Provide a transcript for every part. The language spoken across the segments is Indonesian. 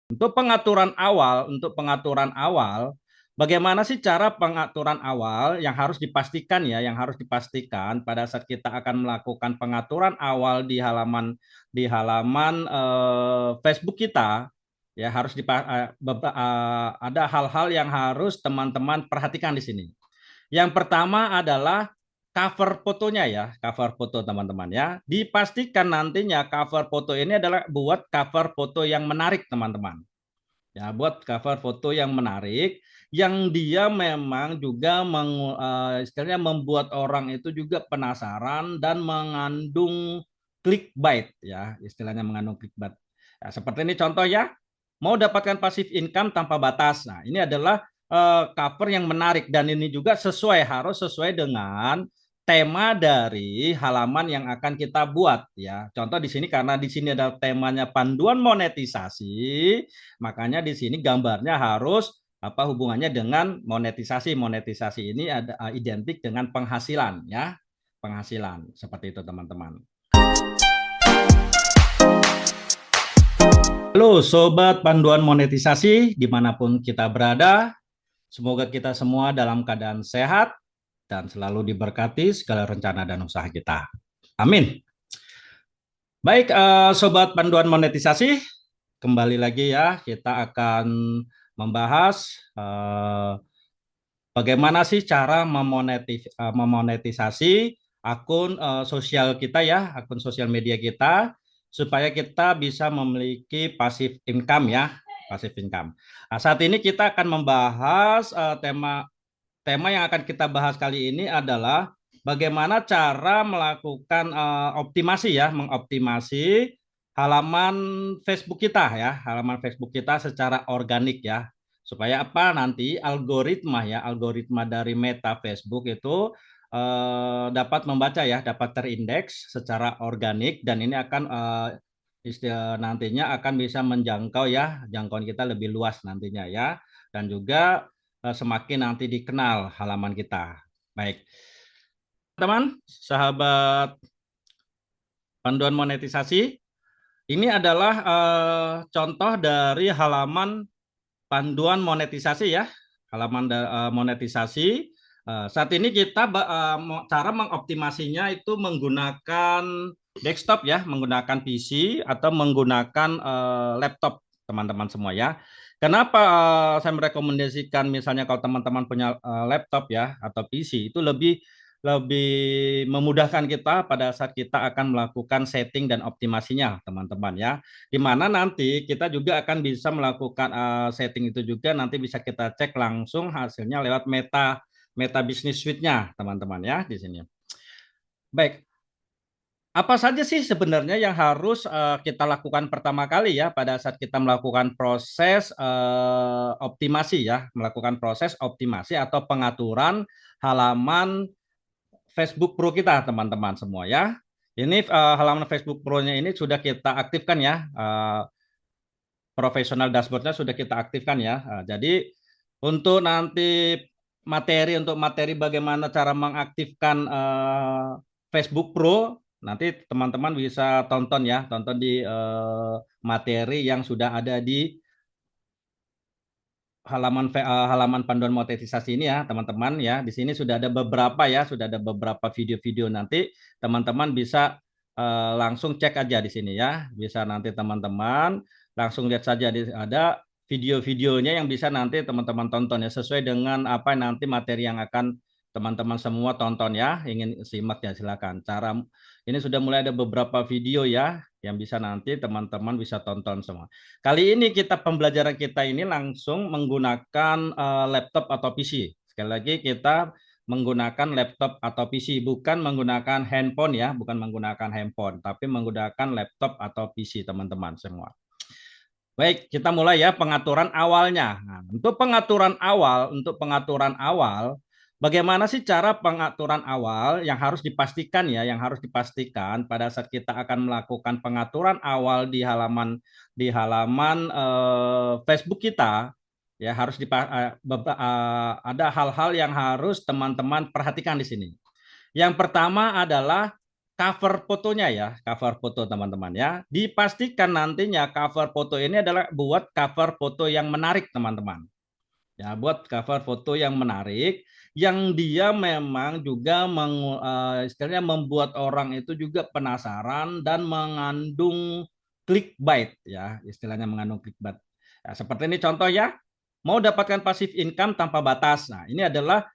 Untuk pengaturan awal, bagaimana sih cara pengaturan awal yang harus dipastikan ya, yang harus dipastikan pada saat kita akan melakukan pengaturan awal di halaman Facebook kita, ya harus ada hal-hal yang harus teman-teman perhatikan di sini. Yang pertama adalah cover fotonya ya, cover foto teman-teman ya. Dipastikan nantinya cover foto ini adalah buat cover foto yang menarik teman-teman. Ya, buat cover foto yang menarik, yang dia memang juga istilahnya membuat orang itu juga penasaran dan mengandung clickbait ya, istilahnya mengandung clickbait. Ya, seperti ini contoh ya, mau dapatkan passive income tanpa batas. Nah, ini adalah cover yang menarik dan ini juga harus sesuai dengan tema dari halaman yang akan kita buat ya. Contoh di sini karena di sini ada temanya panduan monetisasi, makanya di sini gambarnya harus apa hubungannya dengan monetisasi. Monetisasi ini ada identik dengan penghasilan ya. Penghasilan seperti itu teman-teman. Halo Sobat Panduan Monetisasi dimanapun kita berada, semoga kita semua dalam keadaan sehat dan selalu diberkati segala rencana dan usaha kita. Amin. Baik Sobat Panduan Monetisasi, kembali lagi ya kita akan membahas bagaimana sih cara memonetisasi akun sosial kita ya, akun sosial media kita supaya kita bisa memiliki passive income ya, passive income. Nah, saat ini kita akan membahas tema yang akan kita bahas kali ini adalah bagaimana cara melakukan optimasi ya, mengoptimasi halaman Facebook kita ya, halaman Facebook kita secara organik ya. Supaya apa nanti algoritma dari Meta Facebook itu dapat membaca ya, dapat terindeks secara organik dan ini akan nantinya akan bisa menjangkau ya, jangkauan kita lebih luas nantinya ya, dan juga semakin nanti dikenal halaman kita. Baik, teman, sahabat panduan monetisasi, ini adalah contoh dari halaman panduan monetisasi ya, halaman monetisasi. Saat ini kita cara mengoptimasinya itu menggunakan desktop ya, menggunakan PC atau menggunakan laptop teman-teman semua ya. Kenapa saya merekomendasikan misalnya kalau teman-teman punya laptop ya atau PC itu lebih lebih memudahkan kita pada saat kita akan melakukan setting dan optimasinya teman-teman ya, di mana nanti kita juga akan bisa melakukan setting itu juga nanti bisa kita cek langsung hasilnya lewat Meta Business Suite-nya teman-teman ya di sini. Baik, apa saja sih sebenarnya yang harus kita lakukan pertama kali ya pada saat kita melakukan proses optimasi ya, melakukan proses optimasi atau pengaturan halaman Facebook Pro kita teman-teman semua ya. Ini halaman Facebook Pro-nya ini sudah kita aktifkan ya. Professional dashboard-nya sudah kita aktifkan ya. Jadi untuk nanti materi bagaimana cara mengaktifkan Facebook Pro nanti teman-teman bisa tonton ya, tonton di materi yang sudah ada di halaman panduan monetisasi ini ya teman-teman ya. Di sini sudah ada beberapa video-video nanti teman-teman bisa langsung cek aja di sini ya. Bisa nanti teman-teman langsung lihat saja ada video-videonya yang bisa nanti teman-teman tonton ya sesuai dengan apa nanti materi yang akan teman-teman semua tonton ya. Ingin simak ya silakan. Ini sudah mulai ada beberapa video ya yang bisa nanti teman-teman bisa tonton semua. Kali ini pembelajaran kita ini langsung menggunakan laptop atau PC. Sekali lagi kita menggunakan laptop atau PC, bukan menggunakan handphone ya, bukan menggunakan handphone, tapi menggunakan laptop atau PC teman-teman semua. Baik, kita mulai ya pengaturan awalnya. Nah, untuk pengaturan awal, bagaimana sih cara pengaturan awal yang harus dipastikan ya, yang harus dipastikan pada saat kita akan melakukan pengaturan awal di halaman Facebook kita, ya harus ada hal-hal yang harus teman-teman perhatikan di sini. Yang pertama adalah cover fotonya ya, cover foto teman-teman ya. Dipastikan nantinya cover foto ini adalah buat cover foto yang menarik teman-teman. Ya, buat cover foto yang menarik, yang dia memang juga istilahnya membuat orang itu juga penasaran dan mengandung clickbait ya, istilahnya mengandung clickbait. Ya, seperti ini contoh ya, mau dapatkan passive income tanpa batas. Nah, ini adalah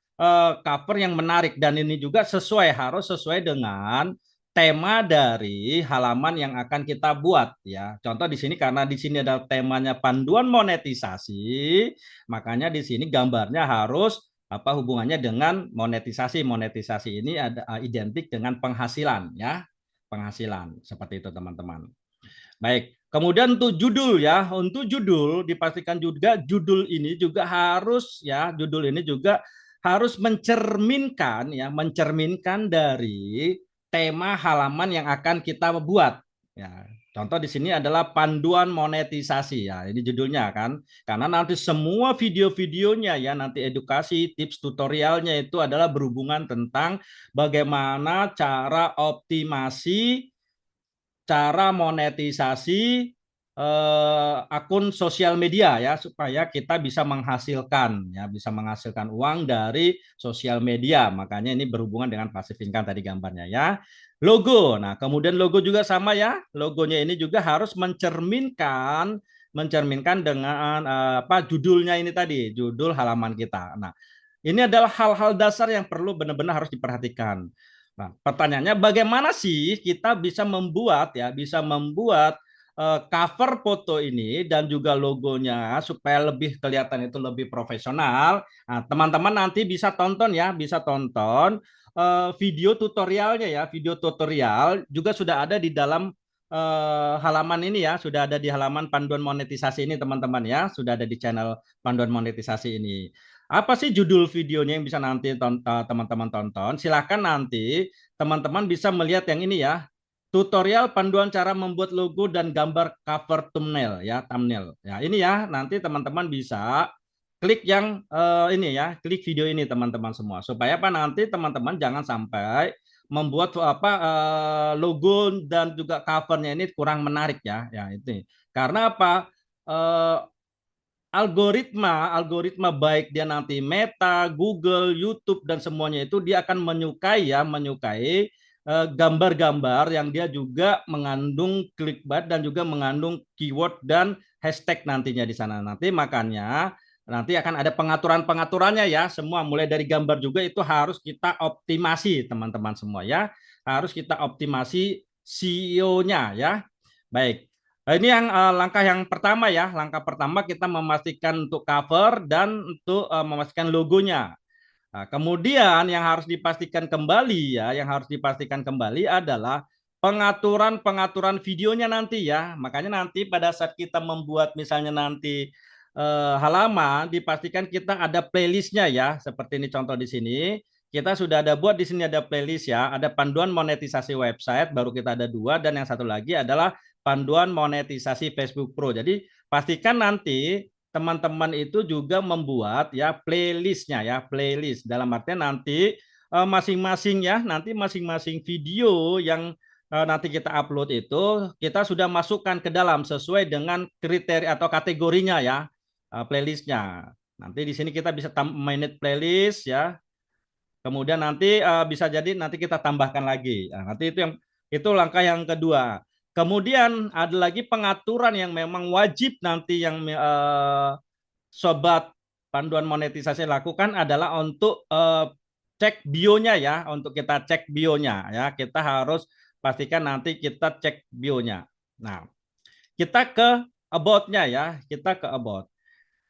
cover yang menarik dan ini juga harus sesuai dengan tema dari halaman yang akan kita buat ya. Contoh di sini karena di sini ada temanya panduan monetisasi, makanya di sini gambarnya harus apa hubungannya dengan monetisasi. Monetisasi ini ada identik dengan penghasilan ya. Penghasilan seperti itu teman-teman. Baik, kemudian untuk judul ya, untuk judul dipastikan juga judul ini juga harus ya, judul ini juga harus mencerminkan ya, mencerminkan dari tema halaman yang akan kita buat. Ya, contoh di sini adalah panduan monetisasi ya, ini judulnya kan. Karena nanti semua video-videonya ya, nanti edukasi, tips tutorialnya itu adalah berhubungan tentang bagaimana cara optimasi cara monetisasi akun sosial media ya supaya kita bisa menghasilkan uang dari sosial media. Makanya ini berhubungan dengan passive income tadi gambarnya ya. Logo. Nah, kemudian logo juga sama ya. Logonya ini juga harus mencerminkan dengan apa judulnya ini tadi, judul halaman kita. Nah, ini adalah hal-hal dasar yang perlu benar-benar harus diperhatikan. Nah, pertanyaannya bagaimana sih kita bisa membuat cover foto ini dan juga logonya supaya lebih kelihatan itu lebih profesional. Nah, teman-teman nanti bisa tonton ya, bisa tonton video tutorialnya ya, video tutorial juga sudah ada di dalam halaman ini ya, sudah ada di halaman panduan monetisasi ini teman-teman ya, sudah ada di channel panduan monetisasi ini. Apa sih judul videonya yang bisa nanti teman-teman tonton? Silakan nanti teman-teman bisa melihat yang ini ya. Tutorial panduan cara membuat logo dan gambar cover thumbnail ya, thumbnail. Ya, ini ya, nanti teman-teman bisa klik yang ini ya, klik video ini teman-teman semua. Supaya apa nanti teman-teman jangan sampai membuat apa logo dan juga covernya ini kurang menarik ya. Ya, itu. Karena apa? Algoritma baik dia nanti Meta, Google, YouTube dan semuanya itu dia akan menyukai gambar-gambar yang dia juga mengandung clickbait dan juga mengandung keyword dan hashtag nantinya di sana. Nanti makanya nanti akan ada pengaturan-pengaturannya ya, semua mulai dari gambar juga itu harus kita optimasi teman-teman semua ya. Harus kita optimasi SEO-nya ya. Baik. Nah, ini yang langkah yang pertama ya. Langkah pertama kita memastikan untuk cover dan untuk memastikan logonya. Nah, kemudian yang harus dipastikan kembali ya, yang harus dipastikan kembali adalah pengaturan-pengaturan videonya nanti ya. Makanya nanti pada saat kita membuat misalnya nanti halaman, dipastikan kita ada playlistnya ya. Seperti ini contoh di sini. Kita sudah ada buat di sini ada playlist ya, ada panduan monetisasi website, baru kita ada 2 dan yang satu lagi adalah panduan monetisasi Facebook Pro. Jadi pastikan nanti teman-teman itu juga membuat ya playlistnya ya, playlist dalam artian nanti masing-masing ya, nanti masing-masing video yang nanti kita upload itu kita sudah masukkan ke dalam sesuai dengan kriteria atau kategorinya ya, playlistnya. Nanti di sini kita bisa manage playlist ya. Kemudian nanti bisa jadi nanti kita tambahkan lagi. Nah, nanti itu langkah yang kedua. Kemudian ada lagi pengaturan yang memang wajib nanti yang sobat panduan monetisasi lakukan adalah untuk cek bionya ya, untuk kita cek bionya ya. Kita harus pastikan nanti kita cek bionya. Nah, kita ke about-nya ya, kita ke about.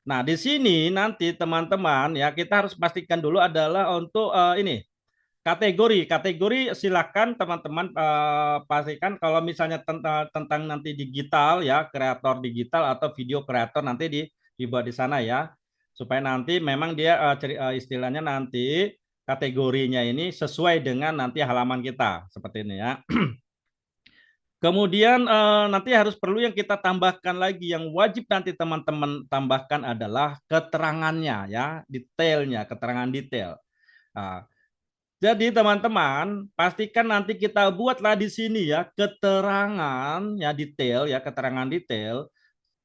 Nah, di sini nanti teman-teman ya kita harus pastikan dulu adalah untuk ini kategori silakan teman-teman pastikan kalau misalnya tentang nanti digital ya kreator digital atau video kreator nanti dibuat di sana ya supaya nanti memang dia istilahnya nanti kategorinya ini sesuai dengan nanti halaman kita seperti ini ya. Kemudian nanti harus perlu yang kita tambahkan lagi yang wajib nanti teman-teman tambahkan adalah keterangannya ya, detailnya, keterangan detail. Nah, Jadi teman-teman, pastikan nanti kita buatlah di sini ya keterangan ya detail ya, keterangan detail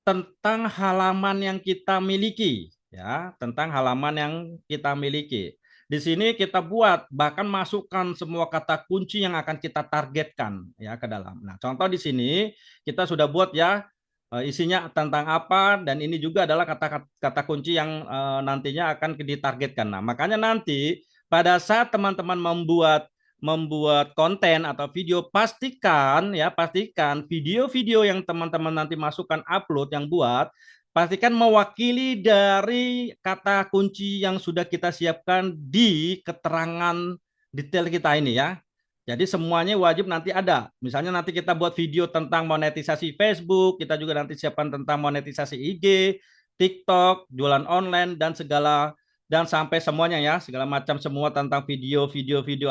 tentang halaman yang kita miliki ya, tentang halaman yang kita miliki. Di sini kita buat bahkan masukkan semua kata kunci yang akan kita targetkan ya ke dalam. Nah, contoh di sini kita sudah buat ya isinya tentang apa dan ini juga adalah kata kunci yang nantinya akan ditargetkan. Nah, makanya nanti pada saat teman-teman membuat konten atau video, pastikan ya, pastikan video-video yang teman-teman nanti masukkan upload yang buat, pastikan mewakili dari kata kunci yang sudah kita siapkan di keterangan detail kita ini ya. Jadi semuanya wajib nanti ada. Misalnya nanti kita buat video tentang monetisasi Facebook, kita juga nanti siapkan tentang monetisasi IG, TikTok, jualan online dan segala dan sampai semuanya ya, segala macam semua tentang video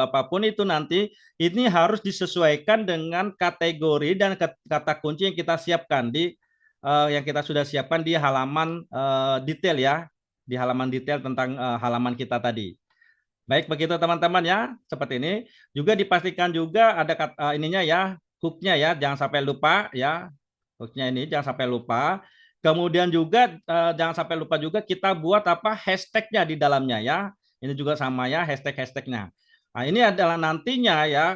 apapun itu nanti ini harus disesuaikan dengan kategori dan kata kunci yang kita siapkan yang kita sudah siapkan di halaman detail ya, di halaman detail tentang halaman kita tadi. Baik begitu teman-teman ya, seperti ini. Juga dipastikan juga ada ininya ya, hooknya ya, jangan sampai lupa ya. Hooknya ini jangan sampai lupa. Kemudian juga jangan sampai lupa juga kita buat apa hashtagnya di dalamnya ya. Ini juga sama ya hashtagnya. Nah ini adalah nantinya ya,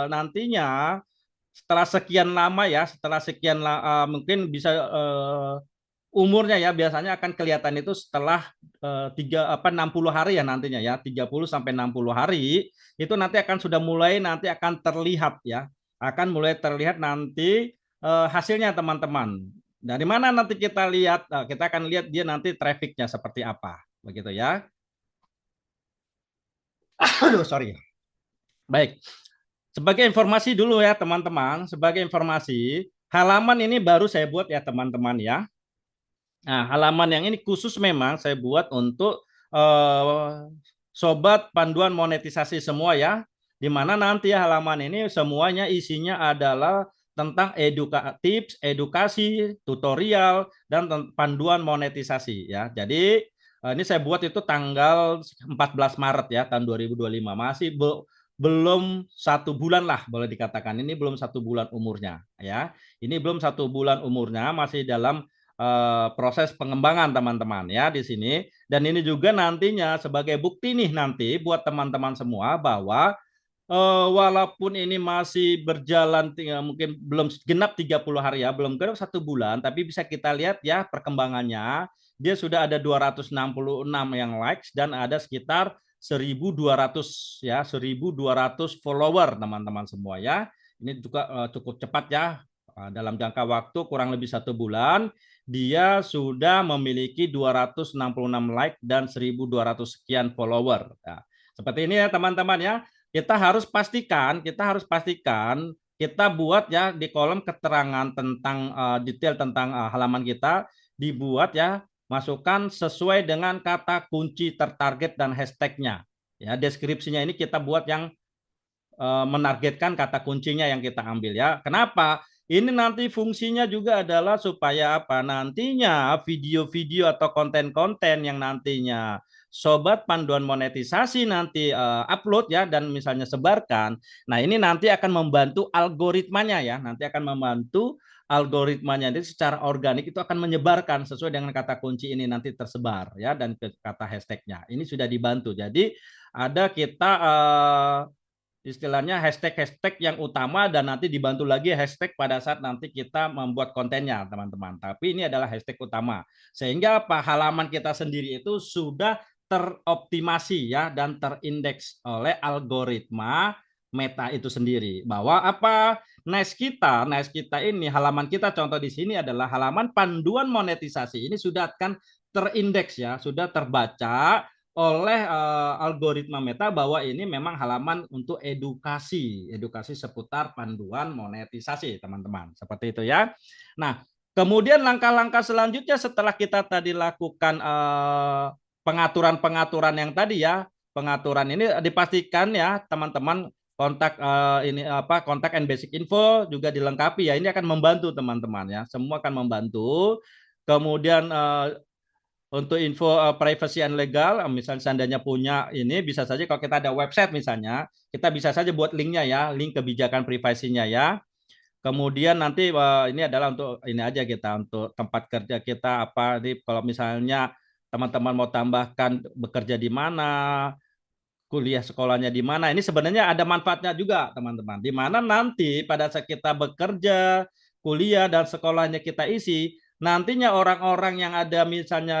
nantinya setelah sekian lama ya, setelah sekian mungkin bisa umurnya ya biasanya akan kelihatan itu setelah 60 hari ya nantinya ya 30 sampai 60 hari itu nanti akan sudah mulai nanti akan terlihat ya akan mulai terlihat nanti hasilnya teman-teman. Dari mana nanti kita lihat? Kita akan lihat dia nanti trafficnya seperti apa begitu ya. Aduh sorry. Baik. Sebagai informasi dulu ya teman-teman, sebagai informasi halaman ini baru saya buat ya teman-teman ya. Nah, halaman yang ini khusus memang saya buat untuk sobat panduan monetisasi semua ya, di mana nanti halaman ini semuanya isinya adalah tentang tips, edukasi, tutorial, dan panduan monetisasi ya. Jadi ini saya buat itu tanggal 14 Maret ya tahun 2025, masih belum 1 bulan lah boleh dikatakan, ini belum 1 bulan umurnya ya. Ini belum 1 bulan umurnya, masih dalam proses pengembangan teman-teman ya di sini. Dan ini juga nantinya sebagai bukti nih nanti buat teman-teman semua bahwa walaupun ini masih berjalan mungkin belum genap 30 hari ya, belum genap 1 bulan, tapi bisa kita lihat ya perkembangannya. Dia sudah ada 266 yang likes dan ada sekitar 1.200 ya, 1.200 follower teman-teman semua ya. Ini juga cukup cepat ya, dalam jangka waktu kurang lebih 1 bulan dia sudah memiliki 266 like dan 1.200 sekian follower. Nah, seperti ini ya teman-teman ya. Kita harus pastikan kita buat ya di kolom keterangan tentang detail tentang halaman kita dibuat ya, masukkan sesuai dengan kata kunci tertarget dan hashtagnya. Ya, deskripsinya ini kita buat yang menargetkan kata kuncinya yang kita ambil ya. Kenapa? Ini nanti fungsinya juga adalah supaya apa? Nantinya video-video atau konten-konten yang nantinya sobat panduan monetisasi nanti upload ya dan misalnya sebarkan. Nah, ini nanti akan membantu algoritmanya ya. Nanti akan membantu algoritmanya jadi secara organik itu akan menyebarkan sesuai dengan kata kunci ini nanti tersebar ya dan kata hashtagnya. Ini sudah dibantu. Jadi ada kita istilahnya hashtag-hashtag yang utama dan nanti dibantu lagi hashtag pada saat nanti kita membuat kontennya teman-teman. Tapi ini adalah hashtag utama. Sehingga apa halaman kita sendiri itu sudah teroptimasi ya dan terindeks oleh algoritma Meta itu sendiri. Bahwa apa nice kita ini halaman kita contoh di sini adalah halaman panduan monetisasi. Ini sudah akan terindeks ya, sudah terbaca oleh algoritma Meta bahwa ini memang halaman untuk edukasi seputar panduan monetisasi teman-teman seperti itu ya. Nah kemudian langkah-langkah selanjutnya setelah kita tadi lakukan pengaturan yang tadi ya, pengaturan ini dipastikan ya teman-teman kontak ini apa kontak and basic info juga dilengkapi ya, ini akan membantu teman-teman ya, semua akan membantu. Kemudian Untuk info privacy and legal, misalnya seandainya punya ini, bisa saja kalau kita ada website misalnya, kita bisa saja buat linknya ya, link kebijakan privasinya ya. Kemudian nanti ini adalah untuk ini aja kita, untuk tempat kerja kita apa nih, kalau misalnya teman-teman mau tambahkan bekerja di mana, kuliah sekolahnya di mana, ini sebenarnya ada manfaatnya juga teman-teman. Di mana nanti pada saat kita bekerja, kuliah dan sekolahnya kita isi, nantinya orang-orang yang ada misalnya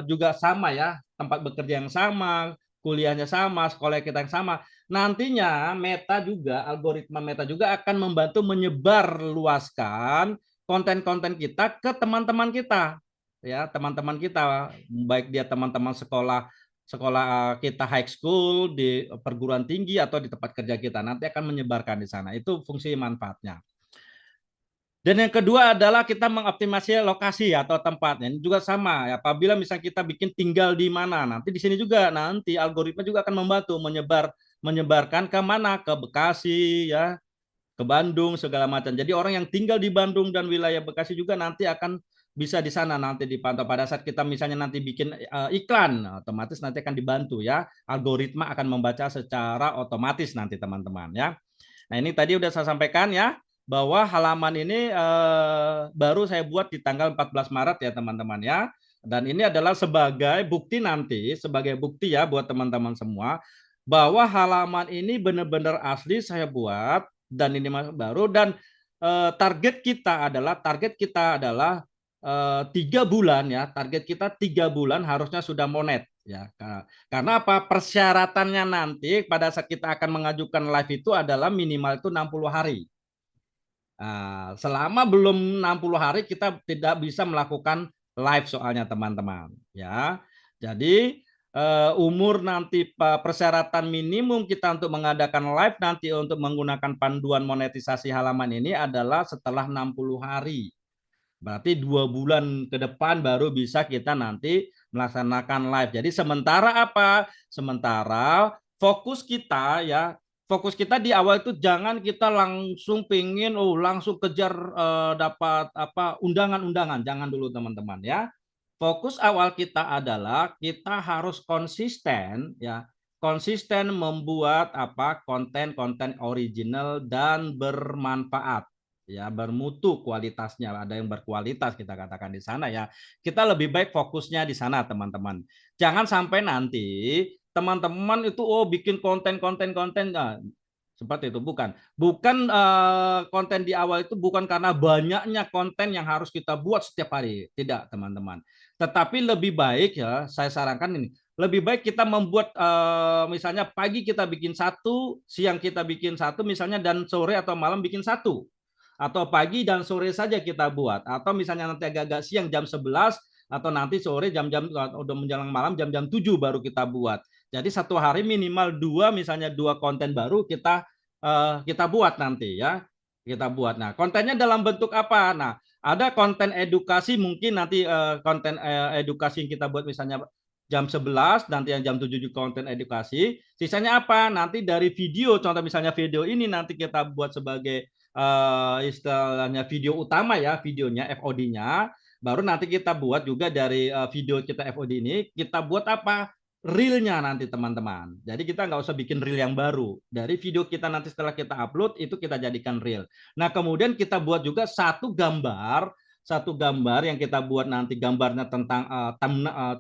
juga sama ya, tempat bekerja yang sama, kuliahnya sama, sekolah kita yang sama, nantinya Meta juga, algoritma Meta juga akan membantu menyebar luaskan konten-konten kita ke teman-teman kita. Ya, teman-teman kita, baik dia teman-teman sekolah sekolah kita high school, di perguruan tinggi atau di tempat kerja kita, nanti akan menyebarkan di sana. Itu fungsi manfaatnya. Dan yang kedua adalah kita mengoptimasi lokasi atau tempatnya. Ini juga sama. Apabila misalnya kita bikin tinggal di mana, nanti di sini juga nanti algoritma juga akan membantu menyebarkan ke mana, ke Bekasi ya, ke Bandung segala macam. Jadi orang yang tinggal di Bandung dan wilayah Bekasi juga nanti akan bisa di sana nanti dipantau. Pada saat kita misalnya nanti bikin iklan, otomatis nanti akan dibantu ya. Algoritma akan membaca secara otomatis nanti teman-teman ya. Nah, ini tadi udah saya sampaikan ya, bahwa halaman ini baru saya buat di tanggal 14 Maret ya teman-teman ya. Dan ini adalah sebagai bukti nanti, sebagai bukti ya buat teman-teman semua, bahwa halaman ini benar-benar asli saya buat, dan ini masih baru, dan target kita adalah 3 bulan ya, target kita 3 bulan harusnya sudah monet ya. Karena apa? Persyaratannya nanti pada saat kita akan mengajukan live itu adalah minimal itu 60 hari. Nah, selama belum 60 hari kita tidak bisa melakukan live soalnya teman-teman ya. Jadi umur nanti persyaratan minimum kita untuk mengadakan live nanti untuk menggunakan panduan monetisasi halaman ini adalah setelah 60 hari. Berarti 2 bulan ke depan baru bisa kita nanti melaksanakan live. Jadi sementara apa? Sementara fokus kita ya, fokus kita di awal itu jangan kita langsung pingin langsung kejar dapat apa undangan-undangan, jangan dulu teman-teman ya. Fokus awal kita adalah kita harus konsisten ya, konsisten membuat apa konten-konten original dan bermanfaat ya, bermutu kualitasnya, ada yang berkualitas kita katakan di sana ya. Kita lebih baik fokusnya di sana teman-teman. Jangan sampai nanti teman-teman itu bikin konten nah, seperti itu, bukan konten di awal itu bukan karena banyaknya konten yang harus kita buat setiap hari, tidak teman-teman. Tetapi lebih baik ya, saya sarankan ini, lebih baik kita membuat misalnya pagi kita bikin satu, siang kita bikin satu misalnya, dan sore atau malam bikin satu, atau pagi dan sore saja kita buat, atau misalnya nanti agak-agak siang jam 11, atau nanti sore jam-jam udah menjelang malam jam-jam 7 baru kita buat. Jadi satu hari minimal misalnya dua konten baru kita buat nanti ya, kita buat. Nah, kontennya dalam bentuk apa? Nah, ada konten edukasi, mungkin nanti konten edukasi yang kita buat misalnya jam 11, nanti yang jam 7 juga konten edukasi. Sisanya apa? Nanti dari video, contoh misalnya video ini nanti kita buat sebagai istilahnya video utama ya, videonya FOD-nya. Baru nanti kita buat juga dari video kita FOD ini, kita buat apa? Reel-nya nanti teman-teman. Jadi kita nggak usah bikin reel yang baru. Dari video kita nanti setelah kita upload, itu kita jadikan reel. Nah, kemudian kita buat juga satu gambar yang kita buat nanti gambarnya tentang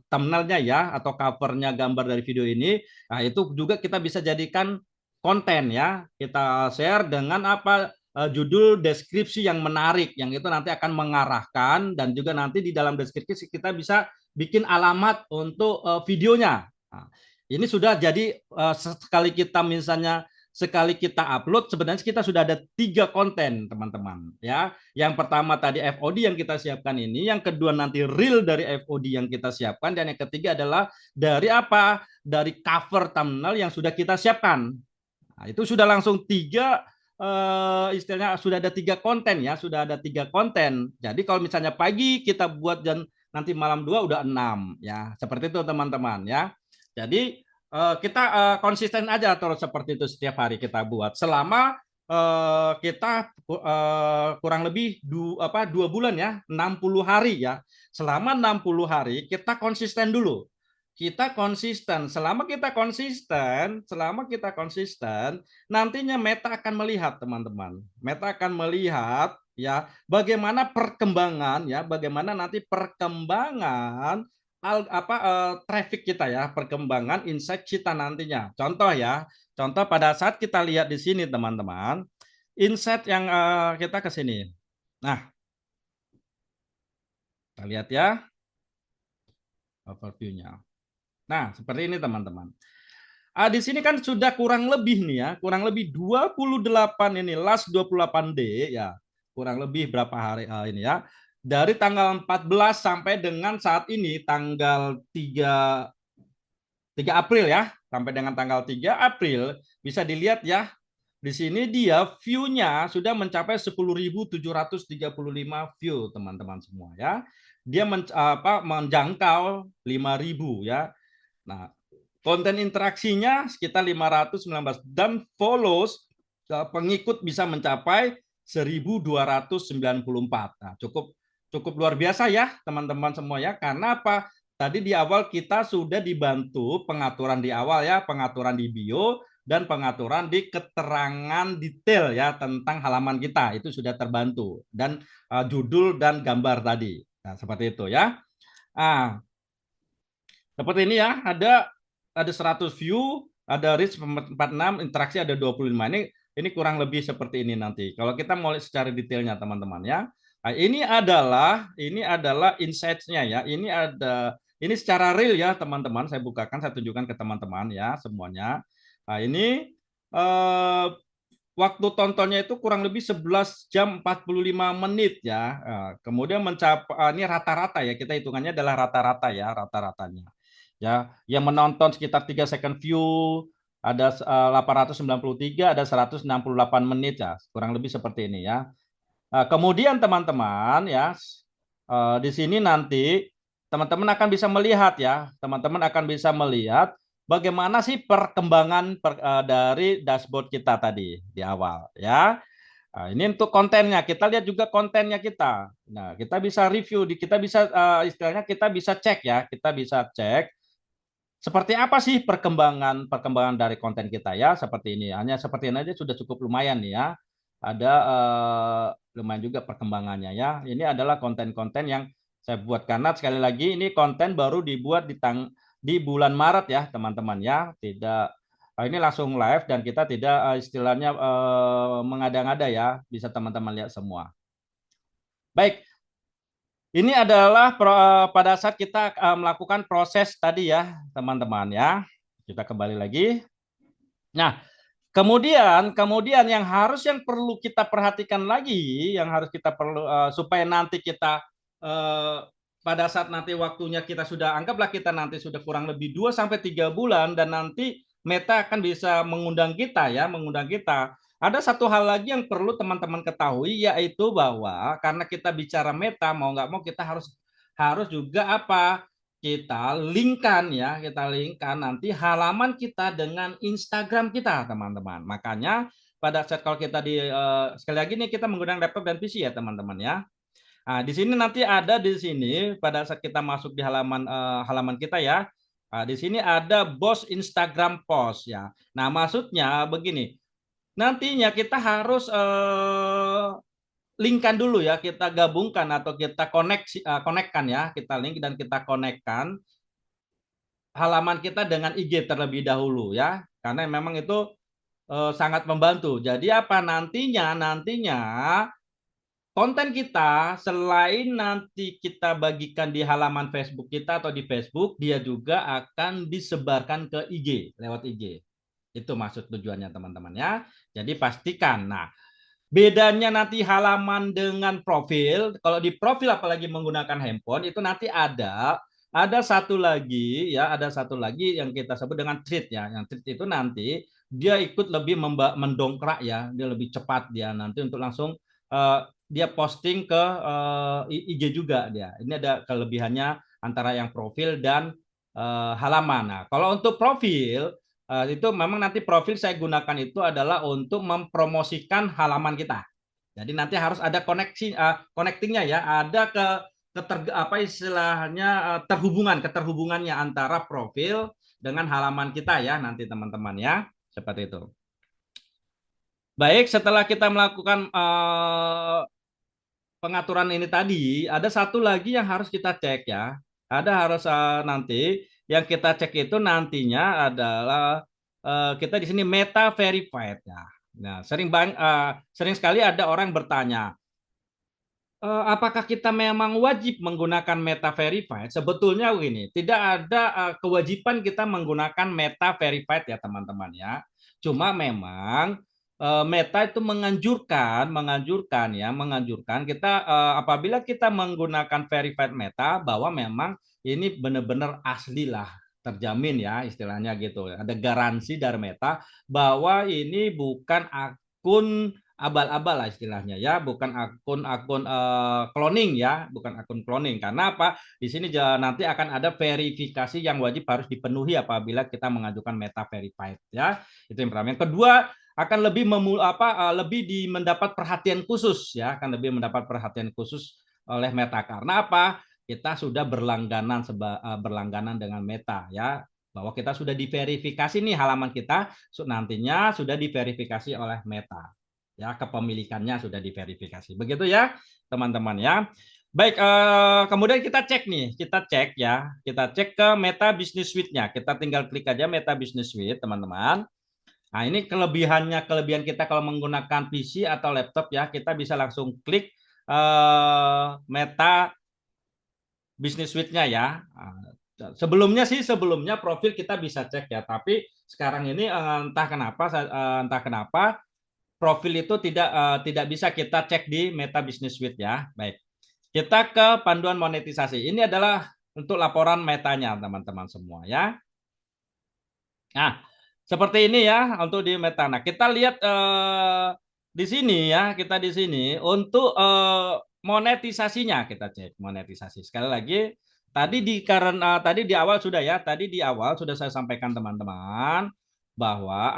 thumbnail-nya ya, atau covernya gambar dari video ini. Nah, itu juga kita bisa jadikan konten ya. Kita share dengan apa? Judul deskripsi yang menarik, yang itu nanti akan mengarahkan, dan juga nanti di dalam deskripsi kita bisa bikin alamat untuk videonya. Nah, ini sudah jadi sekali kita upload, sebenarnya kita sudah ada 3 konten teman-teman ya. Yang pertama tadi FOD yang kita siapkan ini, yang kedua nanti reel dari FOD yang kita siapkan, dan yang ketiga adalah dari apa? Dari cover thumbnail yang sudah kita siapkan. Nah, itu sudah langsung 3 istilahnya sudah ada 3 konten ya, sudah ada 3 konten. Jadi kalau misalnya pagi kita buat dan nanti malam 2 udah 6 ya. Seperti itu teman-teman ya. Jadi kita konsisten aja terus seperti itu setiap hari kita buat selama kita kurang lebih 2 bulan ya, 60 hari ya. Selama 60 hari kita konsisten dulu. Kita konsisten, selama kita konsisten, nantinya Meta akan melihat teman-teman. Meta akan melihat ya bagaimana perkembangan ya, bagaimana nanti perkembangan traffic kita ya, perkembangan insight kita nantinya. Contoh ya, contoh pada saat kita lihat di sini teman-teman, insight yang kita ke sini. Nah, kita lihat ya overview-nya. Nah, seperti ini teman-teman. Di sini kan sudah kurang lebih nih ya, kurang lebih 28 ini last 28D ya. Kurang lebih berapa hari ini ya. Dari tanggal 14 sampai dengan saat ini tanggal 3 April ya, sampai dengan tanggal 3 April bisa dilihat ya. Di sini dia view-nya sudah mencapai 10.735 view teman-teman semua ya. Dia menjangkau 5.000 ya. Nah, konten interaksinya sekitar 519 dan follows pengikut bisa mencapai 1.294. Nah, cukup luar biasa ya teman-teman semua ya. Karena apa? Tadi di awal kita sudah dibantu pengaturan di awal ya, pengaturan di bio dan pengaturan di keterangan detail ya tentang halaman kita itu sudah terbantu dan judul dan gambar tadi. Nah, seperti itu ya. Seperti ini ya, ada 100 view, ada reach 46, interaksi ada 25. Ini kurang lebih seperti ini nanti. Kalau kita mau lihat secara detailnya teman-teman ya. Nah, ini adalah insights-nya ya. Ini secara real ya teman-teman. Saya bukakan, saya tunjukkan ke teman-teman ya semuanya. Nah, ini waktu tontonnya itu kurang lebih 11 jam 45 menit ya. Kemudian mencapai ini rata-rata ya, kita hitungannya adalah rata-rata ya, rata-ratanya. Ya, yang menonton sekitar 3 second view ada 893, ada 168 menit ya, kurang lebih seperti ini ya. Kemudian teman-teman ya, di sini nanti teman-teman akan bisa melihat ya, teman-teman akan bisa melihat bagaimana sih perkembangan dari dashboard kita tadi di awal ya. Nah, ini untuk kontennya, kita lihat juga kontennya kita. Nah, kita bisa review, kita bisa istilahnya kita bisa cek ya, kita bisa cek seperti apa sih perkembangan dari konten kita ya, seperti ini. Hanya seperti ini aja sudah cukup lumayan nih ya. Ada lumayan juga perkembangannya ya. Ini adalah konten-konten yang saya buat karena sekali lagi ini konten baru dibuat di bulan Maret ya, teman-teman ya. Tidak ini langsung live dan kita tidak istilahnya mengada-ngada ya. Bisa teman-teman lihat semua. Baik, ini adalah pada saat kita melakukan proses tadi ya, teman-teman ya. Kita kembali lagi. Nah, kemudian yang perlu kita perhatikan lagi, yang harus kita perlu supaya nanti kita pada saat nanti waktunya kita sudah anggaplah kita nanti sudah kurang lebih 2 sampai 3 bulan dan nanti Meta akan bisa mengundang kita ya, mengundang kita. Ada satu hal lagi yang perlu teman-teman ketahui yaitu bahwa karena kita bicara Meta mau nggak mau kita harus juga apa? Kita linkkan ya, kita linkkan nanti halaman kita dengan Instagram kita, teman-teman. Makanya pada saat kalau kita sekali lagi nih kita menggunakan laptop dan PC ya, teman-teman ya. Nah, di sini nanti ada di sini pada saat kita masuk di halaman kita ya. Nah, di sini ada bos Instagram post ya. Nah, maksudnya begini. Nantinya kita harus linkkan dulu ya, kita gabungkan atau kita konekkan ya, kita link dan kita konekkan halaman kita dengan IG terlebih dahulu ya, karena memang itu sangat membantu. Jadi apa nantinya konten kita selain nanti kita bagikan di halaman Facebook kita atau di Facebook, dia juga akan disebarkan ke IG lewat IG. Itu maksud tujuannya teman-teman ya. Jadi pastikan. Nah, bedanya nanti halaman dengan profil, kalau di profil apalagi menggunakan handphone itu nanti ada satu lagi ya, ada satu lagi yang kita sebut dengan tweet ya. Yang tweet itu nanti dia ikut lebih mendongkrak ya, dia lebih cepat dia nanti untuk langsung dia posting ke IG juga dia. Ini ada kelebihannya antara yang profil dan halaman. Nah, kalau untuk profil Itu memang nanti profil saya gunakan itu adalah untuk mempromosikan halaman kita. Jadi nanti harus ada koneksi connectingnya ya, ada apa istilahnya keterhubungannya antara profil dengan halaman kita ya nanti teman-teman ya, seperti itu. Baik, setelah kita melakukan pengaturan ini tadi, ada satu lagi yang harus kita cek ya. Ada harus nanti yang kita cek itu nantinya adalah kita di sini meta verified ya. Nah, sering sekali ada orang bertanya, apakah kita memang wajib menggunakan meta verified? Sebetulnya begini, tidak ada kewajiban kita menggunakan meta verified ya teman-teman ya. Cuma memang Meta itu menganjurkan kita apabila kita menggunakan verified Meta bahwa memang ini benar-benar asli lah, terjamin ya istilahnya gitu. Ada garansi dari Meta bahwa ini bukan akun abal-abal lah istilahnya ya, bukan akun cloning ya, bukan akun cloning. Karena apa? Di sini nanti akan ada verifikasi yang wajib harus dipenuhi apabila kita mengajukan Meta verified ya. Itu yang pertama. Yang kedua, akan lebih mendapat perhatian khusus ya, akan lebih mendapat perhatian khusus oleh Meta. Karena apa? Kita sudah berlangganan dengan Meta ya, bahwa kita sudah diverifikasi nih halaman kita nantinya sudah diverifikasi oleh Meta. Ya, kepemilikannya sudah diverifikasi. Begitu ya, teman-teman ya. Baik, kemudian kita cek ya, kita cek ke Meta Business Suite-nya. Kita tinggal klik aja Meta Business Suite, teman-teman. Nah, ini kelebihan kita kalau menggunakan PC atau laptop ya, kita bisa langsung klik Meta Business Suite-nya ya. Sebelumnya profil kita bisa cek ya, tapi sekarang ini entah kenapa profil itu tidak bisa kita cek di Meta Business Suite ya. Baik. Kita ke panduan monetisasi. Ini adalah untuk laporan metanya teman-teman semua ya. Nah, seperti ini ya untuk di Meta. Nah, kita lihat di sini ya, untuk monetisasinya kita cek monetisasi. Sekali lagi tadi di awal sudah saya sampaikan teman-teman bahwa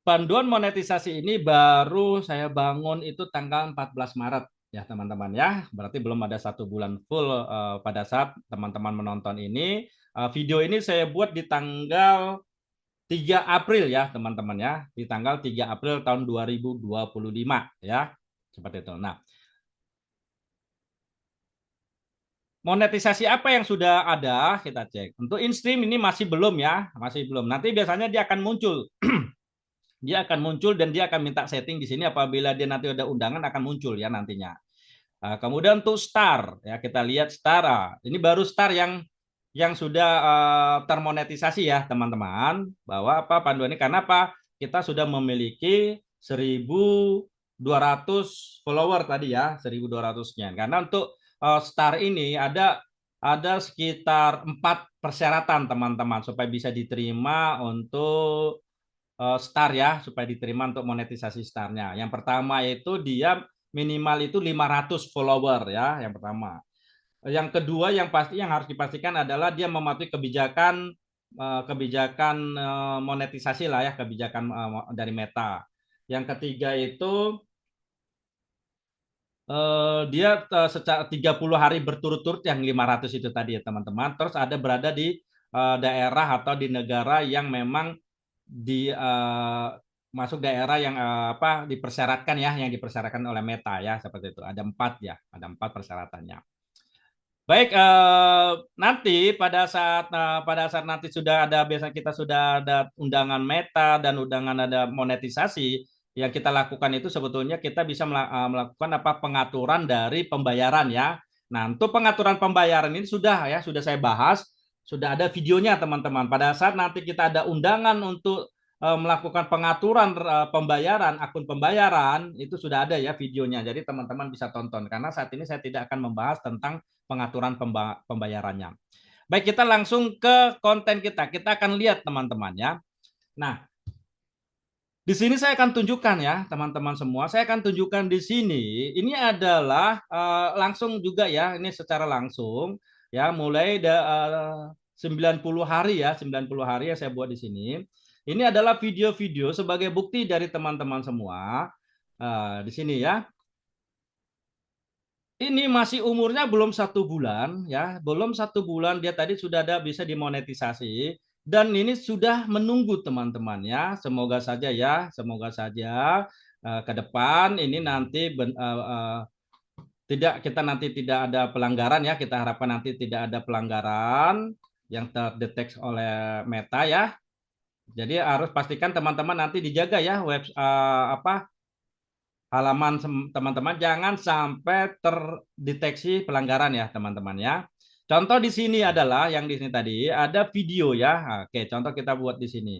panduan monetisasi ini baru saya bangun itu tanggal 14 Maret ya teman-teman ya. Berarti belum ada 1 bulan full pada saat teman-teman menonton ini. Video ini saya buat di tanggal 3 April ya teman-teman ya. Di tanggal 3 April tahun 2025 ya. Seperti itu. Nah, monetisasi apa yang sudah ada kita cek. Untuk in-stream ini masih belum ya. Masih belum. Nanti biasanya dia akan muncul. Dan dia akan minta setting di sini apabila dia nanti ada undangan akan muncul ya nantinya. Kemudian untuk star ya kita lihat star. Ini baru star yang sudah termonetisasi ya teman-teman, bahwa panduan ini karena kita sudah memiliki 1.200 follower tadi ya, 1.200 sekian. Karena untuk star ini ada sekitar 4 persyaratan teman-teman supaya bisa diterima untuk star ya, supaya diterima untuk monetisasi starnya. Yang pertama itu dia minimal itu 500 follower ya, yang pertama. Yang kedua yang harus dipastikan adalah dia mematuhi kebijakan monetisasi lah ya, kebijakan dari Meta. Yang ketiga itu dia secara 30 hari berturut-turut yang 500 itu tadi ya teman-teman. Terus ada berada di daerah atau di negara yang memang masuk daerah yang dipersyaratkan ya, yang dipersyaratkan oleh Meta ya, seperti itu. Ada 4 ya, ada 4 persyaratannya. Baik, nanti pada saat nanti biasanya kita sudah ada undangan Meta dan undangan ada monetisasi, yang kita lakukan itu sebetulnya kita bisa melakukan pengaturan dari pembayaran ya. Nah, untuk pengaturan pembayaran ini sudah saya bahas, sudah ada videonya teman-teman. Pada saat nanti kita ada undangan untuk melakukan pengaturan pembayaran, akun pembayaran, itu sudah ada ya videonya. Jadi teman-teman bisa tonton, karena saat ini saya tidak akan membahas tentang pengaturan pembayarannya. Baik, kita langsung ke konten kita. Kita akan lihat teman-teman ya. Nah, di sini saya akan tunjukkan ya teman-teman semua. Saya akan tunjukkan di sini. Ini adalah langsung juga ya. Ini secara langsung ya. Mulai 90 hari ya, 90 hari yang saya buat di sini. Ini adalah video-video sebagai bukti dari teman-teman semua. Di sini ya. Ini masih umurnya belum 1 bulan ya, belum 1 bulan dia tadi sudah ada bisa dimonetisasi dan ini sudah menunggu teman-teman ya. Semoga saja ya, semoga saja ke depan ini nanti tidak kita nanti tidak ada pelanggaran ya. Kita harapkan nanti tidak ada pelanggaran yang terdeteksi oleh Meta ya. Jadi harus pastikan teman-teman nanti dijaga ya halaman teman-teman jangan sampai terdeteksi pelanggaran ya teman-teman ya. Contoh di sini adalah yang di sini tadi ada video ya. Oke, contoh kita buat di sini.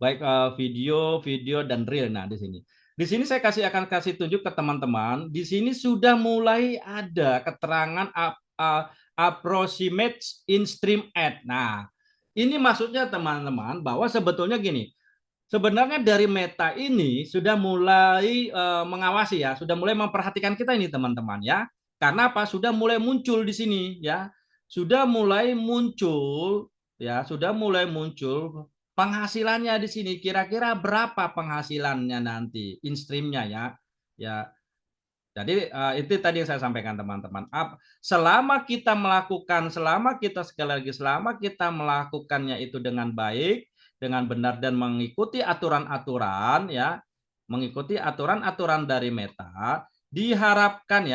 Baik video dan reel. Nah, di sini. Di sini saya akan kasih tunjuk ke teman-teman. Di sini sudah mulai ada keterangan approximate in-stream ad. Nah, ini maksudnya teman-teman bahwa sebetulnya gini, sebenarnya dari Meta ini sudah mulai mengawasi ya, sudah mulai memperhatikan kita ini teman-teman ya. Karena apa? Sudah mulai muncul di sini ya. Sudah mulai muncul ya, sudah mulai muncul penghasilannya di sini. Kira-kira berapa penghasilannya nanti in streamnya ya. Ya, jadi itu tadi yang saya sampaikan teman-teman. Selama kita sekali lagi selama kita melakukannya itu dengan baik, dengan benar dan mengikuti aturan-aturan ya, mengikuti aturan-aturan dari Meta, diharapkan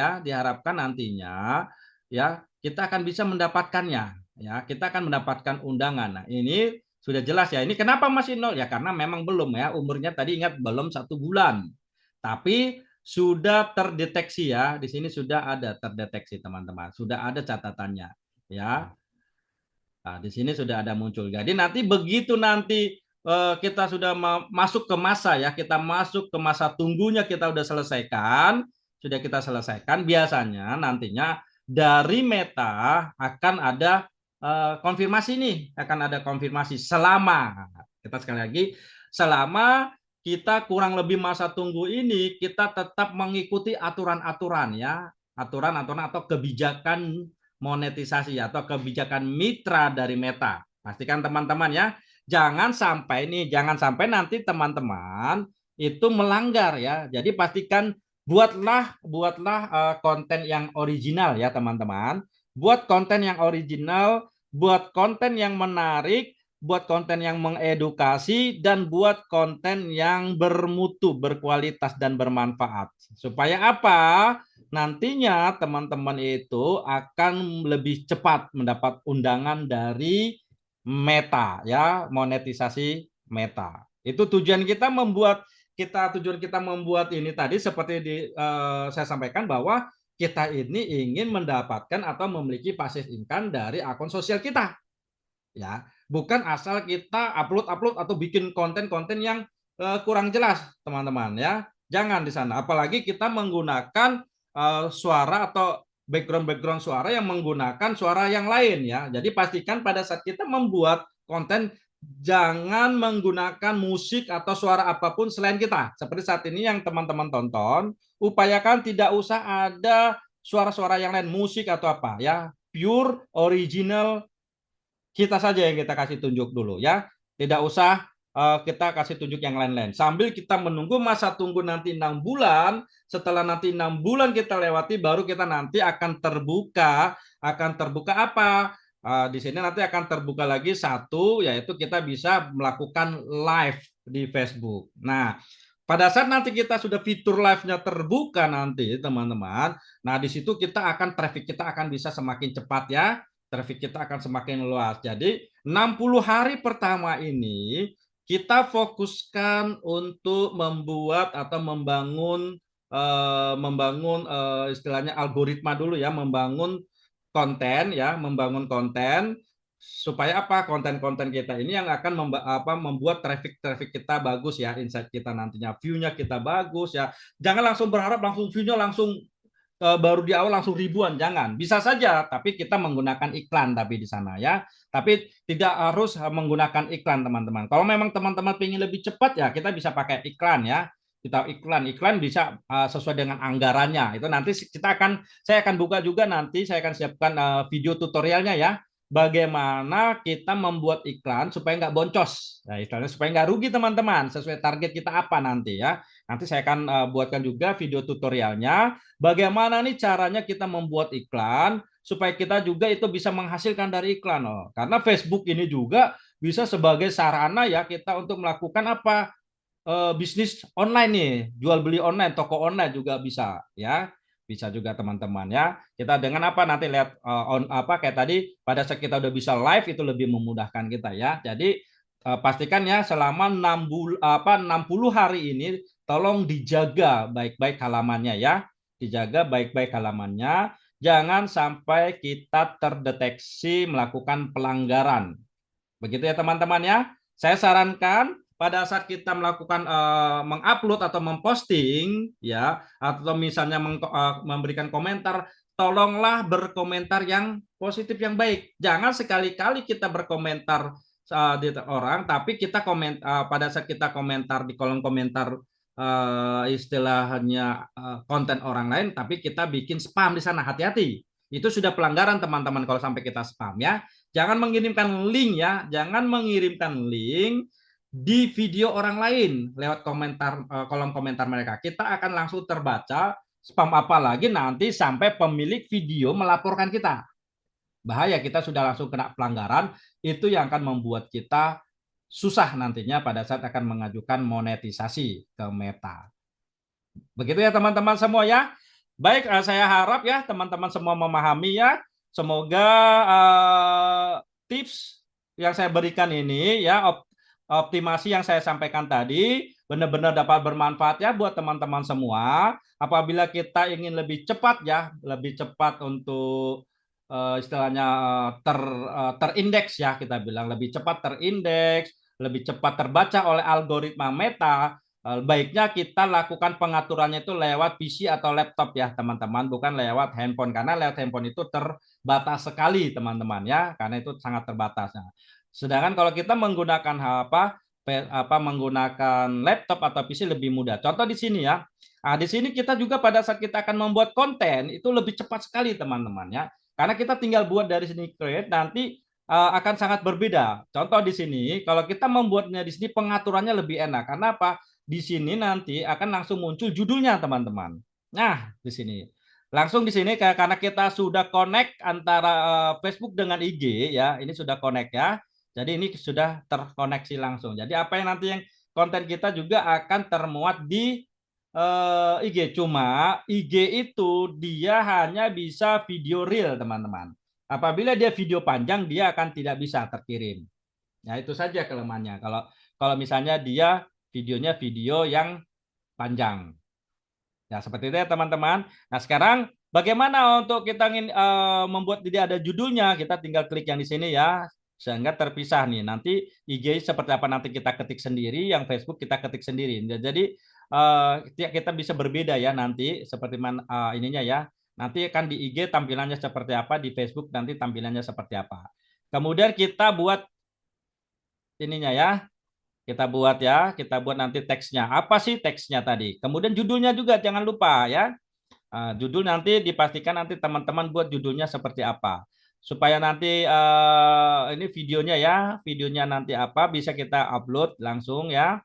nantinya ya kita akan bisa mendapatkannya ya, kita akan mendapatkan undangan. Nah, ini sudah jelas ya. Ini kenapa masih nol ya? Karena memang belum ya, umurnya tadi ingat belum 1 bulan. Tapi sudah terdeteksi ya, di sini sudah ada terdeteksi teman-teman, sudah ada catatannya ya. Nah, di sini sudah ada muncul. Jadi nanti begitu nanti kita sudah masuk ke masa ya, kita masuk ke masa tunggunya kita sudah kita selesaikan, biasanya nantinya dari Meta akan ada konfirmasi nih, akan ada konfirmasi selama kita sekali lagi selama kita kurang lebih masa tunggu ini kita tetap mengikuti aturan-aturan ya, aturan-aturan atau kebijakan monetisasi atau kebijakan mitra dari Meta. Pastikan teman-teman ya, jangan sampai nanti teman-teman itu melanggar ya. Jadi pastikan buatlah konten yang original ya teman-teman. Buat konten yang original, buat konten yang menarik, buat konten yang mengedukasi, dan buat konten yang bermutu, berkualitas, dan bermanfaat. Supaya apa? Nantinya teman-teman itu akan lebih cepat mendapat undangan dari Meta, ya, monetisasi Meta. Itu tujuan kita membuat ini tadi seperti saya sampaikan bahwa kita ini ingin mendapatkan atau memiliki passive income dari akun sosial kita. Ya, bukan asal kita upload atau bikin konten-konten yang kurang jelas, teman-teman ya. Jangan di sana. Apalagi kita menggunakan suara atau background suara yang menggunakan suara yang lain ya. Jadi pastikan pada saat kita membuat konten jangan menggunakan musik atau suara apapun selain kita. Seperti saat ini yang teman-teman tonton, upayakan tidak usah ada suara-suara yang lain, musik atau apa ya. Pure original kita saja yang kita kasih tunjuk dulu ya. Tidak usah kita kasih tunjuk yang lain-lain. Sambil kita menunggu masa tunggu nanti 6 bulan, setelah nanti 6 bulan kita lewati baru kita nanti akan terbuka apa? Di sini nanti akan terbuka lagi satu, yaitu kita bisa melakukan live di Facebook. Nah, pada saat nanti kita sudah fitur live-nya terbuka nanti teman-teman, nah di situ traffic kita akan bisa semakin cepat ya, traffic kita akan semakin luas. Jadi 60 hari pertama ini kita fokuskan untuk membuat atau membangun istilahnya algoritma dulu ya, membangun konten supaya apa? Konten-konten kita ini yang akan membuat traffic kita bagus ya, insight kita nantinya, view-nya kita bagus ya. Jangan langsung berharap langsung view-nya langsung baru di awal langsung ribuan, jangan. Bisa saja, tapi kita menggunakan iklan tapi di sana ya. Tapi tidak harus menggunakan iklan teman-teman. Kalau memang teman-teman ingin lebih cepat ya, kita bisa pakai iklan ya. Kita iklan bisa sesuai dengan anggarannya. Itu nanti saya akan buka juga nanti, saya akan siapkan video tutorialnya ya. bagaimana kita membuat iklan supaya nggak boncos. Nah, istilahnya supaya nggak rugi teman-teman, sesuai target kita apa nanti ya. Nanti saya akan buatkan juga video tutorialnya, bagaimana nih caranya kita membuat iklan, supaya kita juga itu bisa menghasilkan dari iklan. Oh. Karena Facebook ini juga bisa sebagai sarana ya kita untuk melakukan apa? Bisnis online nih, jual beli online, toko online juga bisa ya. Bisa juga teman-teman ya. Kita dengan apa nanti lihat apa kayak tadi pada saat kita udah bisa live itu lebih memudahkan kita ya. Jadi pastikan ya selama 60 hari ini tolong dijaga baik-baik halamannya ya. Dijaga baik-baik halamannya. Jangan sampai kita terdeteksi melakukan pelanggaran. Begitu ya teman-teman ya. Saya sarankan pada saat kita melakukan mengupload atau memposting ya atau misalnya memberikan komentar, tolonglah berkomentar yang positif yang baik. Jangan sekali-kali kita berkomentar di orang tapi kita pada saat kita komentar di kolom komentar istilahnya konten orang lain tapi kita bikin spam di sana. Hati-hati. Itu sudah pelanggaran teman-teman kalau sampai kita spam ya. Jangan mengirimkan link ya, jangan mengirimkan link di video orang lain lewat komentar kolom komentar mereka. Kita akan langsung terbaca spam apalagi nanti sampai pemilik video melaporkan kita. Bahaya kita sudah langsung kena pelanggaran, itu yang akan membuat kita susah nantinya pada saat akan mengajukan monetisasi ke Meta. Begitu ya teman-teman semua ya. Baik, saya harap ya teman-teman semua memahami ya. Semoga tips yang saya berikan ini ya optimasi yang saya sampaikan tadi benar-benar dapat bermanfaat ya buat teman-teman semua. Apabila kita ingin lebih cepat ya, lebih cepat untuk istilahnya terindeks ya kita bilang lebih cepat terindeks, lebih cepat terbaca oleh algoritma Meta. Baiknya kita lakukan pengaturannya itu lewat PC atau laptop ya teman-teman, bukan lewat handphone karena lewat handphone itu terbatas sekali teman-teman ya, karena itu sangat terbatas. Nah, sedangkan kalau kita menggunakan menggunakan laptop atau PC lebih mudah. Contoh di sini ya. Nah, di sini kita juga pada saat kita akan membuat konten itu lebih cepat sekali teman-teman ya. Karena kita tinggal buat dari sini create nanti akan sangat berbeda. Contoh di sini kalau kita membuatnya di sini pengaturannya lebih enak. Karena apa? Di sini nanti akan langsung muncul judulnya teman-teman. Nah, di sini. Langsung di sini karena kita sudah connect antara Facebook dengan IG ya. Ini sudah connect ya. Jadi ini sudah terkoneksi langsung. Jadi apa yang nanti yang konten kita juga akan termuat di IG. Cuma IG itu dia hanya bisa video real teman-teman. Apabila dia video panjang dia akan tidak bisa terkirim. Ya itu saja kelemahannya. Kalau misalnya dia videonya video yang panjang. Ya seperti itu ya teman-teman. Nah sekarang bagaimana untuk kita ingin membuat tidak ada judulnya? Kita tinggal klik yang di sini ya, sehingga terpisah nih. Nanti IG seperti apa nanti kita ketik sendiri, yang Facebook kita ketik sendiri. Jadi kita bisa berbeda ya nanti seperti ininya ya. Nanti akan di IG tampilannya seperti apa, di Facebook nanti tampilannya seperti apa. Kemudian kita buat ininya ya. Kita buat nanti teksnya. Apa sih teksnya tadi? Kemudian judulnya juga jangan lupa ya. Judul nanti dipastikan nanti teman-teman buat judulnya seperti apa. Supaya nanti ini videonya nanti apa bisa kita upload langsung ya.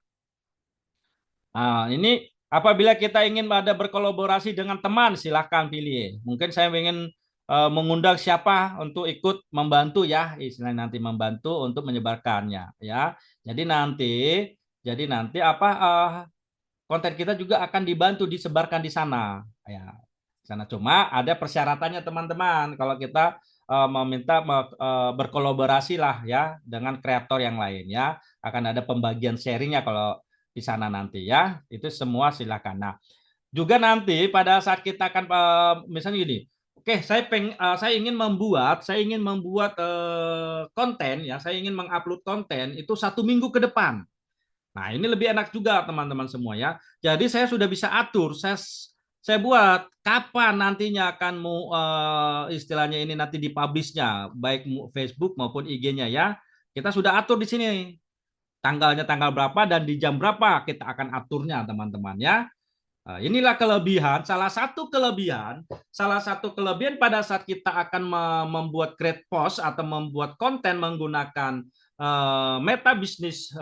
Ini apabila kita ingin ada berkolaborasi dengan teman, silahkan pilih. Mungkin saya ingin mengundang siapa untuk ikut membantu ya, istilahnya nanti membantu untuk menyebarkannya ya. Jadi nanti apa konten kita juga akan dibantu disebarkan di sana ya. Sana cuma ada persyaratannya teman-teman. Kalau kita meminta berkolaborasi lah ya dengan kreator yang lain ya, akan ada pembagian sharingnya kalau di sana nanti ya. Itu semua silakan. Nah, juga nanti pada saat kita akan misalnya gini, oke, saya ingin membuat konten ya, saya ingin mengupload konten itu 1 minggu ke depan. Nah, ini lebih enak juga teman-teman semua ya. Jadi saya sudah bisa atur, saya buat kapan nantinya akan istilahnya ini nanti dipublishnya, baik Facebook maupun IG-nya ya. Kita sudah atur di sini tanggalnya tanggal berapa dan di jam berapa kita akan aturnya teman-teman ya. Nah, inilah kelebihan, salah satu kelebihan pada saat kita akan membuat create post atau membuat konten menggunakan Meta Business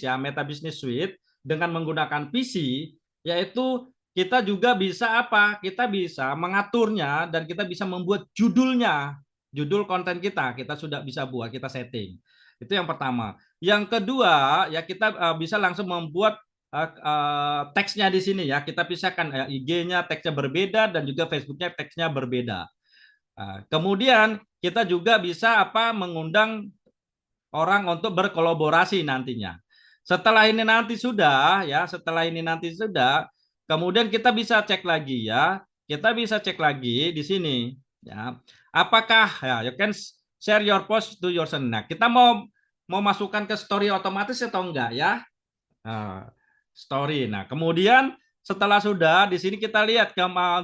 ya, Meta Business Suite dengan menggunakan PC, yaitu kita juga bisa apa? Kita bisa mengaturnya dan kita bisa membuat judulnya, judul konten kita sudah bisa buat, kita setting. Itu yang pertama. Yang kedua, ya kita bisa langsung membuat teksnya di sini ya, kita pisahkan IG-nya teksnya berbeda dan juga Facebook-nya teksnya berbeda. Kemudian kita juga bisa mengundang orang untuk berkolaborasi nantinya. Setelah ini nanti sudah, kemudian kita bisa cek lagi ya, kita bisa cek lagi di sini ya. Apakah ya, you can share your post to your friends. Nah, kita mau masukkan ke story otomatis atau enggak ya? Story. Nah, kemudian setelah sudah di sini kita lihat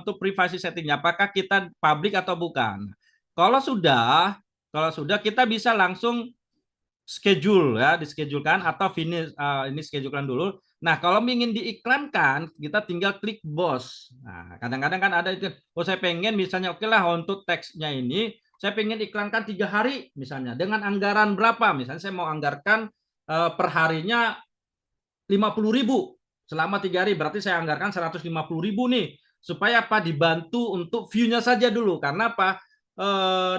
untuk privasi settingnya apakah kita public atau bukan. Kalau sudah kita bisa langsung schedule ya, dischedulkan atau finish ini schedulekan dulu. Nah, kalau ingin diiklankan, kita tinggal klik bos. Nah, kadang-kadang kan ada itu, oh saya pengen misalnya oke lah untuk teksnya ini saya pengen iklankan 3 hari misalnya dengan anggaran berapa? Misalnya saya mau anggarkan perharinya 50.000 selama 3 hari, berarti saya anggarkan 150.000 nih, supaya apa? Dibantu untuk view-nya saja dulu, karena apa?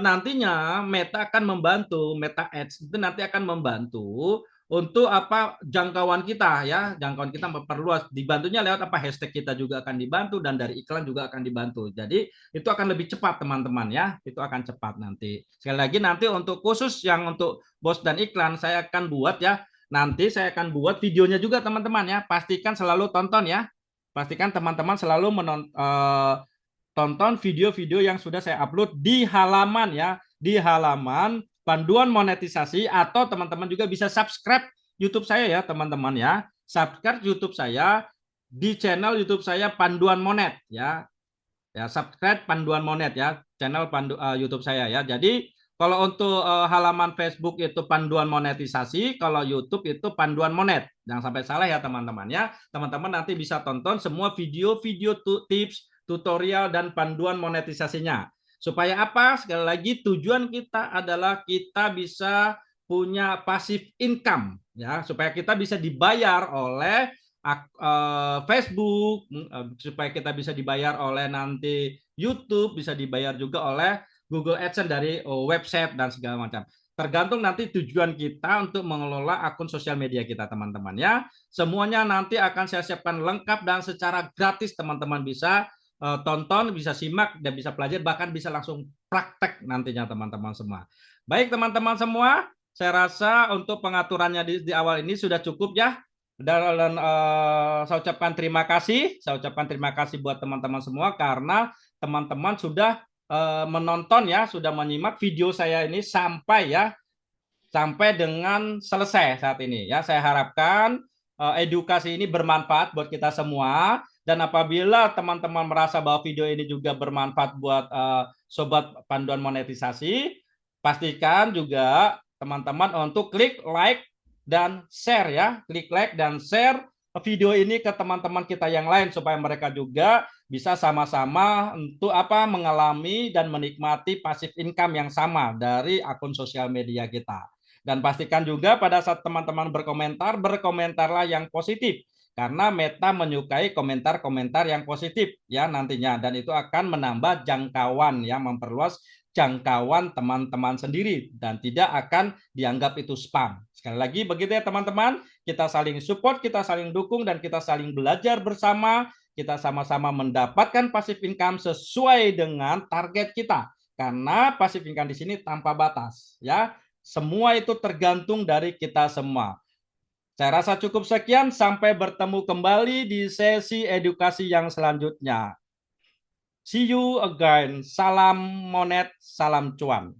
Nantinya Meta akan membantu, Meta Ads itu nanti akan membantu untuk jangkauan kita ya, jangkauan kita memperluas, dibantunya lewat hashtag kita juga akan dibantu dan dari iklan juga akan dibantu. Jadi itu akan lebih cepat teman-teman ya, itu akan cepat nanti. Sekali lagi nanti untuk khusus yang untuk bos dan iklan saya akan buat ya. Nanti saya akan buat videonya juga teman-teman ya. Pastikan selalu tonton ya. Pastikan teman-teman selalu tonton video-video yang sudah saya upload di halaman ya. Di halaman panduan monetisasi, atau teman-teman juga bisa subscribe YouTube saya ya teman-teman ya. Subscribe YouTube saya di channel YouTube saya Panduan Monet ya. Ya, subscribe Panduan Monet ya, channel YouTube saya ya. Jadi kalau untuk halaman Facebook itu Panduan Monetisasi, kalau YouTube itu Panduan Monet. Jangan sampai salah ya teman-teman ya. Teman-teman nanti bisa tonton semua video-video tips, tutorial, dan panduan monetisasinya. Supaya apa? Sekali lagi tujuan kita adalah kita bisa punya passive income ya, supaya kita bisa dibayar oleh Facebook, supaya kita bisa dibayar oleh nanti YouTube, bisa dibayar juga oleh Google AdSense dari website dan segala macam. Tergantung nanti tujuan kita untuk mengelola akun sosial media kita teman-teman ya. Semuanya nanti akan saya siapkan lengkap dan secara gratis, teman-teman bisa tonton, bisa simak, dan bisa pelajari, bahkan bisa langsung praktek nantinya teman-teman semua. Baik teman-teman semua, saya rasa untuk pengaturannya di awal ini sudah cukup ya. Dan saya ucapkan terima kasih, buat teman-teman semua karena teman-teman sudah menonton ya, sudah menyimak video saya ini sampai dengan selesai saat ini ya. Saya harapkan edukasi ini bermanfaat buat kita semua, dan apabila teman-teman merasa bahwa video ini juga bermanfaat buat sobat panduan monetisasi, pastikan juga teman-teman untuk klik like dan share ya, klik like dan share video ini ke teman-teman kita yang lain supaya mereka juga bisa sama-sama untuk mengalami dan menikmati passive income yang sama dari akun sosial media kita. Dan pastikan juga pada saat teman-teman berkomentar, berkomentarlah yang positif, karena Meta menyukai komentar-komentar yang positif ya nantinya, dan itu akan menambah jangkauan ya, memperluas jangkauan teman-teman sendiri dan tidak akan dianggap itu spam. Sekali lagi begitu ya teman-teman, kita saling support, kita saling dukung, dan kita saling belajar bersama, kita sama-sama mendapatkan passive income sesuai dengan target kita. Karena passive income di sini tanpa batas ya. Semua itu tergantung dari kita semua. Saya rasa cukup sekian, sampai bertemu kembali di sesi edukasi yang selanjutnya. See you again. Salam monet, salam cuan.